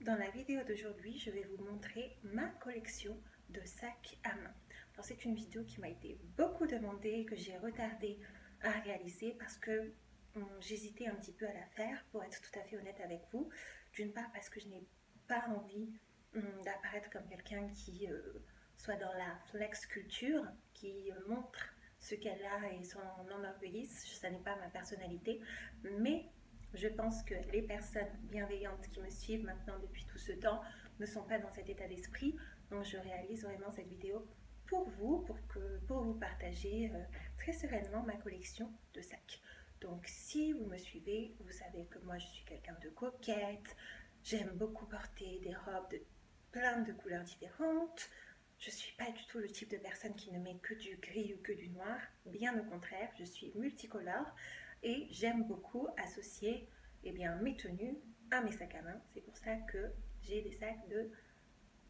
Dans la vidéo d'aujourd'hui, je vais vous montrer ma collection de sacs à main. Alors c'est une vidéo qui m'a été beaucoup demandée, que j'ai retardé à réaliser parce que j'hésitais un petit peu à la faire, pour être tout à fait honnête avec vous. D'une part parce que je n'ai pas envie d'apparaître comme quelqu'un qui soit dans la flex culture, qui montre ce qu'elle a et s'en enorgueillisse. Ça n'est pas ma personnalité, mais je pense que les personnes bienveillantes qui me suivent maintenant depuis tout ce temps ne sont pas dans cet état d'esprit. Donc je réalise vraiment cette vidéo pour vous, pour vous partager très sereinement ma collection de sacs. Donc si vous me suivez, vous savez que moi je suis quelqu'un de coquette, j'aime beaucoup porter des robes de plein de couleurs différentes. Je ne suis pas du tout le type de personne qui ne met que du gris ou que du noir, bien au contraire, je suis multicolore. Et j'aime beaucoup associer mes tenues à mes sacs à main. C'est pour ça que j'ai des sacs de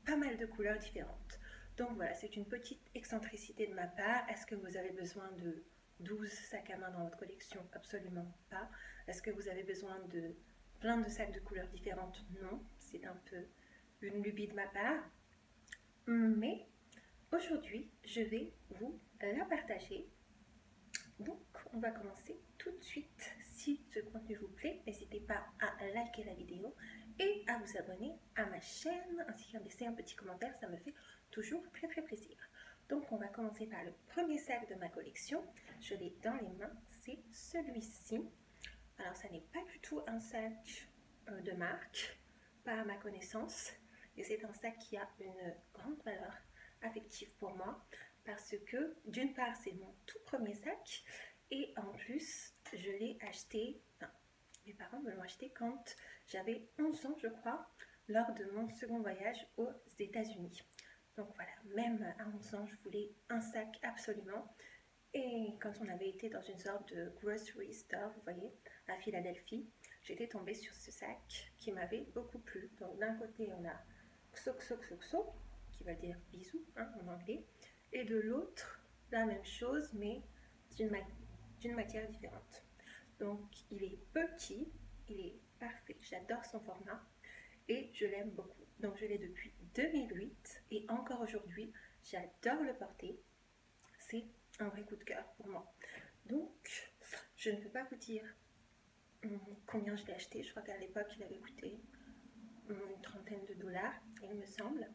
pas mal de couleurs différentes. Donc voilà, c'est une petite excentricité de ma part. Est-ce que vous avez besoin de 12 sacs à main dans votre collection? Absolument pas. Est-ce que vous avez besoin de plein de sacs de couleurs différentes? Non, c'est un peu une lubie de ma part. Mais aujourd'hui, je vais vous la partager. Donc, on va commencer tout de suite. Si ce contenu vous plaît, n'hésitez pas à liker la vidéo et à vous abonner à ma chaîne, ainsi qu'à laisser un petit commentaire, ça me fait toujours très plaisir. Donc, on va commencer par le premier sac de ma collection. Je l'ai dans les mains, c'est celui-ci. Alors, ça n'est pas du tout un sac de marque, pas à ma connaissance, et c'est un sac qui a une grande valeur affective pour moi, parce que d'une part c'est mon tout premier sac et en plus je l'ai acheté, enfin, mes parents me l'ont acheté quand j'avais 11 ans je crois, lors de mon second voyage aux États-Unis. Donc voilà, même à 11 ans je voulais un sac absolument, et quand on avait été dans une sorte de grocery store, vous voyez, à Philadelphie, j'étais tombée sur ce sac qui m'avait beaucoup plu. Donc d'un côté on a XOXOXOXO, qui va dire bisous en anglais, et de l'autre la même chose mais d'une matière différente. Donc il est petit, il est parfait, j'adore son format et je l'aime beaucoup. Donc je l'ai depuis 2008 et encore aujourd'hui j'adore le porter. C'est un vrai coup de cœur pour moi. Donc je ne peux pas vous dire combien je l'ai acheté. Je crois qu'à l'époque il avait coûté une trentaine de dollars, il me semble,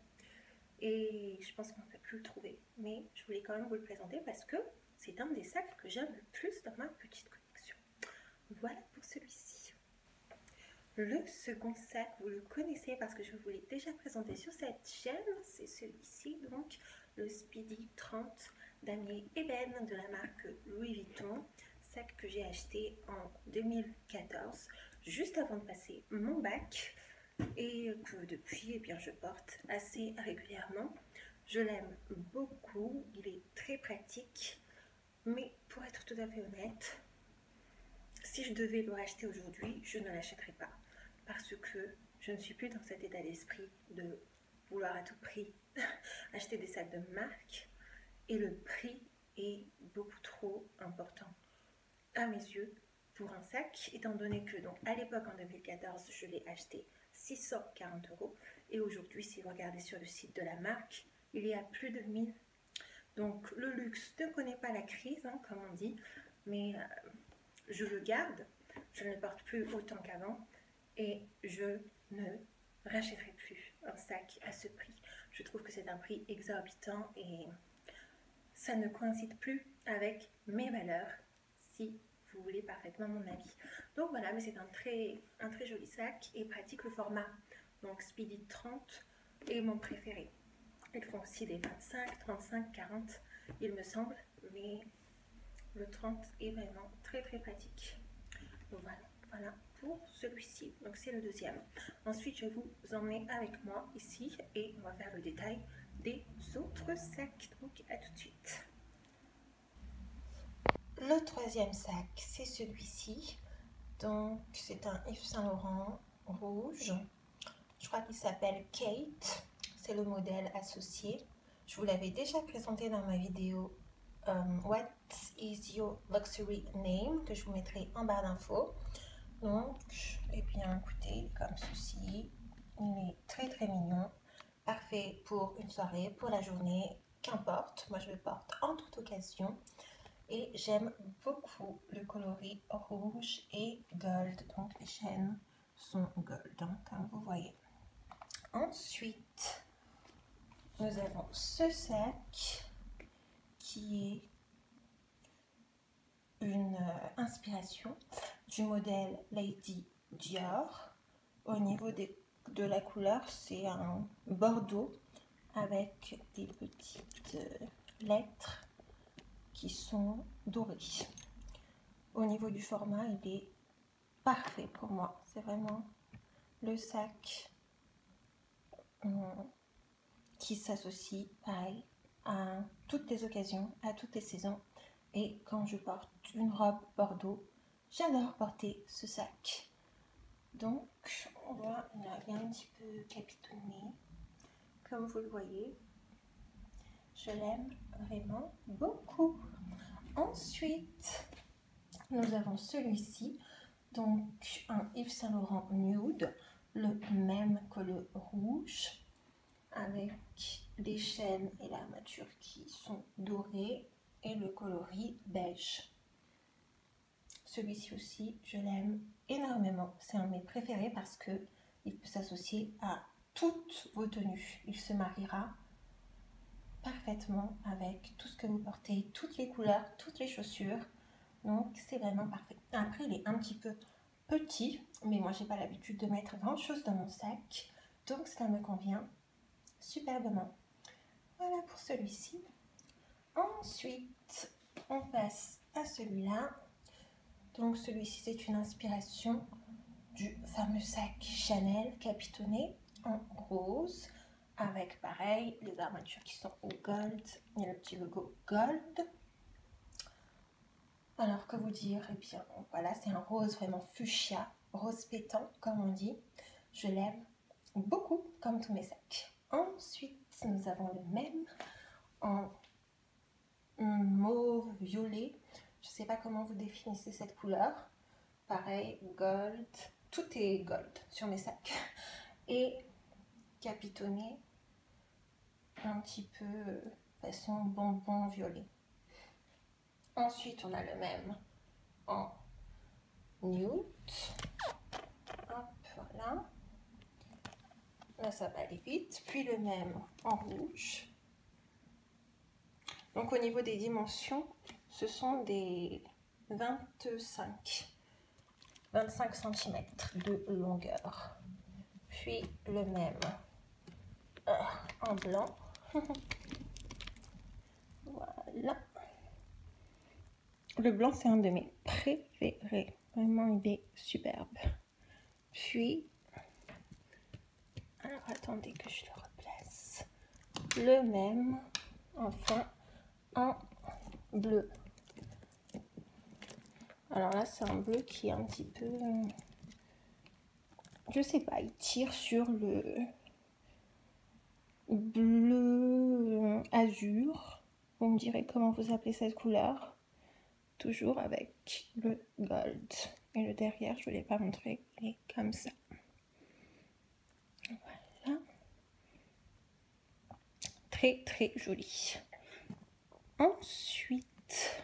et je pense qu'on ne peut plus le trouver, mais je voulais quand même vous le présenter parce que c'est un des sacs que j'aime le plus dans ma petite collection. Voilà pour celui-ci. Le second sac, vous le connaissez parce que je vous l'ai déjà présenté sur cette chaîne, c'est celui-ci, donc le Speedy 30 damier ébène de la marque Louis Vuitton, sac que j'ai acheté en 2014, juste avant de passer mon bac, et que depuis je porte assez régulièrement. Je l'aime beaucoup, il est très pratique, mais pour être tout à fait honnête, si je devais le racheter aujourd'hui, je ne l'achèterais pas parce que je ne suis plus dans cet état d'esprit de vouloir à tout prix acheter des sacs de marque, et le prix est beaucoup trop important à mes yeux pour un sac, étant donné que donc à l'époque en 2014 je l'ai acheté 640 € et aujourd'hui si vous regardez sur le site de la marque il est à plus de 1000. Donc le luxe ne connaît pas la crise comme on dit, mais je le garde, je ne le porte plus autant qu'avant et je ne rachèterai plus un sac à ce prix. Je trouve que c'est un prix exorbitant et ça ne coïncide plus avec mes valeurs, si vous voulez parfaitement mon avis. Donc voilà, mais c'est un très joli sac et pratique. Le format donc Speedy 30 est mon préféré. Ils font aussi des 25, 35, 40 il me semble, mais le 30 est vraiment très pratique. Donc voilà pour celui-ci. Donc c'est le deuxième. Ensuite je vais vous emmener avec moi ici et on va faire le détail des autres sacs. Donc à tout de suite. Le troisième sac, c'est celui-ci. Donc c'est un Yves Saint Laurent rouge. Je crois qu'il s'appelle Kate. C'est le modèle associé. Je vous l'avais déjà présenté dans ma vidéo What is your luxury name, que je vous mettrai en barre d'infos. Donc, écoutez, comme ceci, il est parfait pour une soirée, pour la journée, qu'importe. Moi, je le porte en toute occasion. Et j'aime beaucoup le coloris rouge et gold. Donc, les chaînes sont gold, hein, comme vous voyez. Ensuite, nous avons ce sac qui est une inspiration du modèle Lady Dior. Au niveau de la couleur, c'est un bordeaux avec des petites lettres qui sont dorées. Au niveau du format, il est parfait pour moi. C'est vraiment le sac qui s'associe pareil à toutes les occasions, à toutes les saisons. Et quand je porte une robe bordeaux, j'adore porter ce sac. Donc, on voit, il est un petit peu capitonné. Comme vous le voyez, je l'aime vraiment beaucoup. Ensuite, nous avons celui-ci, donc un Yves Saint Laurent Nude, le même que le rouge, avec des chaînes et l'armature qui sont dorées et le coloris beige. Celui-ci aussi, je l'aime énormément. C'est un de mes préférés parce que il peut s'associer à toutes vos tenues. Il se mariera parfaitement avec tout ce que vous portez, toutes les couleurs, toutes les chaussures. Donc, c'est vraiment parfait. Après, il est un petit peu petit, mais moi, j'ai pas l'habitude de mettre grand chose dans mon sac. Donc, cela me convient superbement. Voilà pour celui-ci. Ensuite, on passe à celui-là. Donc celui-ci, c'est une inspiration du fameux sac Chanel capitonné en rose, avec pareil les armatures qui sont au gold et le petit logo gold. Alors que vous dire, eh bien voilà, c'est un rose vraiment fuchsia, rose pétant comme on dit. Je l'aime beaucoup comme tous mes sacs. Ensuite, nous avons le même en mauve violet. Je ne sais pas comment vous définissez cette couleur. Pareil, gold. Tout est gold sur mes sacs. Et capitonné un petit peu façon bonbon violet. Ensuite, on a le même en nude. Hop, voilà. Là, ça va aller vite. Puis le même en rouge. Donc, au niveau des dimensions, ce sont des 25 cm de longueur. Puis le même en blanc. Voilà. Le blanc, c'est un de mes préférés. Vraiment, il est superbe. Puis, alors attendez que je le replace. Le même, enfin, en bleu. Alors là, c'est un bleu qui est un petit peu... je sais pas, il tire sur le bleu azur. Vous me direz comment vous appelez cette couleur. Toujours avec le gold. Et le derrière, je ne vous l'ai pas montré, il est comme ça. Voilà. Très très joli. Ensuite,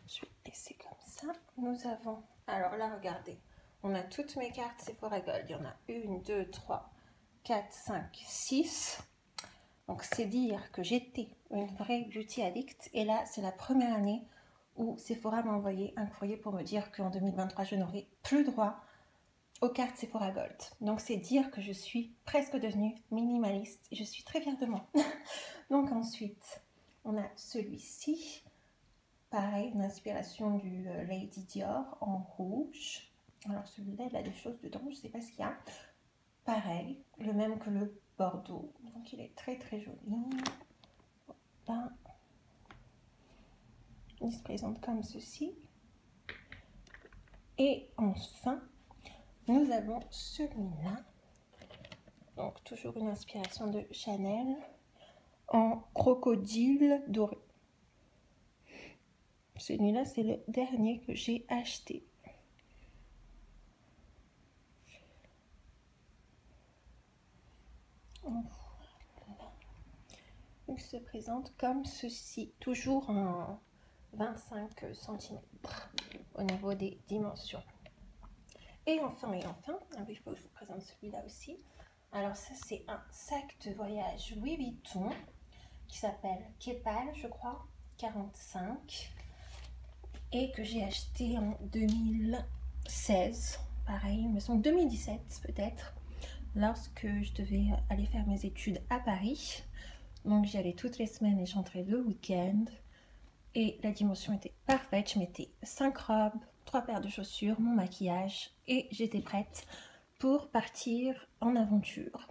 je vais le laisser comme ça. Nous avons, alors là regardez, on a toutes mes cartes Sephora Gold. Il y en a 1, 2, 3, 4, 5, 6. Donc c'est dire que j'étais une vraie beauty addict. Et là, c'est la première année où Sephora m'a envoyé un courrier pour me dire qu'en 2023, je n'aurai plus droit aux cartes Sephora Gold. Donc c'est dire que je suis presque devenue minimaliste. Et je suis très fière de moi. Donc ensuite, on a celui-ci. Pareil, une inspiration du Lady Dior en rouge. Alors celui-là, il a des choses dedans, je ne sais pas ce qu'il y a. Pareil, le même que le bordeaux. Donc il est très très joli. Voilà. Il se présente comme ceci. Et enfin, nous avons celui-là. Donc toujours une inspiration de Chanel en crocodile doré. Celui-là, c'est le dernier que j'ai acheté. donc se présente comme ceci, toujours en 25 cm au niveau des dimensions. Et enfin, il faut que je vous présente celui-là aussi. Alors ça, c'est un sac de voyage Louis Vuitton qui s'appelle Kepal, je crois, 45, et que j'ai acheté en 2016, pareil, il me semble 2017 peut-être, lorsque je devais aller faire mes études à Paris. Donc j'y allais toutes les semaines et j'entrais le week-end. Et la dimension était parfaite. Je mettais 5 robes, 3 paires de chaussures, mon maquillage et j'étais prête pour partir en aventure.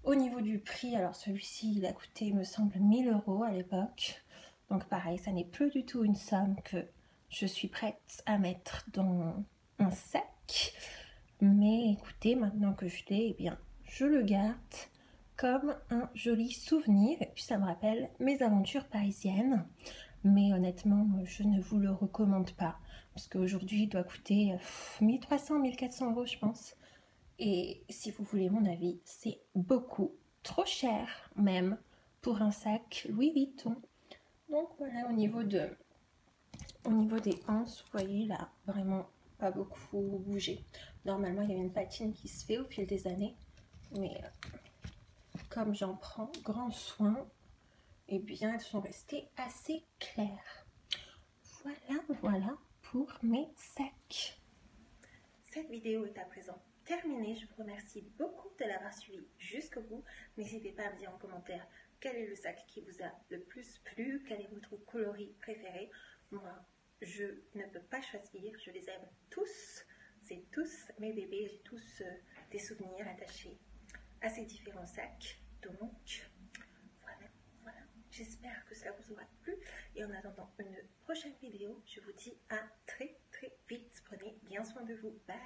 Au niveau du prix, alors celui-ci il a coûté, il me semble, 1000 € à l'époque. Donc pareil, ça n'est plus du tout une somme que je suis prête à mettre dans un sac. Mais écoutez, maintenant que je l'ai, eh bien, je le garde comme un joli souvenir. Et puis ça me rappelle mes aventures parisiennes. Mais honnêtement, je ne vous le recommande pas. Parce qu'aujourd'hui, il doit coûter 1300, 1400 € je pense. Et si vous voulez mon avis, c'est beaucoup trop cher même pour un sac Louis Vuitton. Donc voilà, au niveau des anses, vous voyez là, vraiment pas beaucoup bougé. Normalement, il y a une patine qui se fait au fil des années. Mais comme j'en prends grand soin, eh bien, elles sont restées assez claires. Voilà pour mes sacs. Cette vidéo est à présent terminée. Je vous remercie beaucoup de l'avoir suivi jusqu'au bout. N'hésitez pas à me dire en commentaire quel est le sac qui vous a le plus plu, quel est votre coloris préféré. Moi, je ne peux pas choisir, je les aime tous. C'est tous mes bébés, j'ai tous des souvenirs attachés à ces différents sacs. Donc, voilà. J'espère que ça vous aura plu. Et en attendant une prochaine vidéo, je vous dis à très vite. Prenez bien soin de vous. Bye!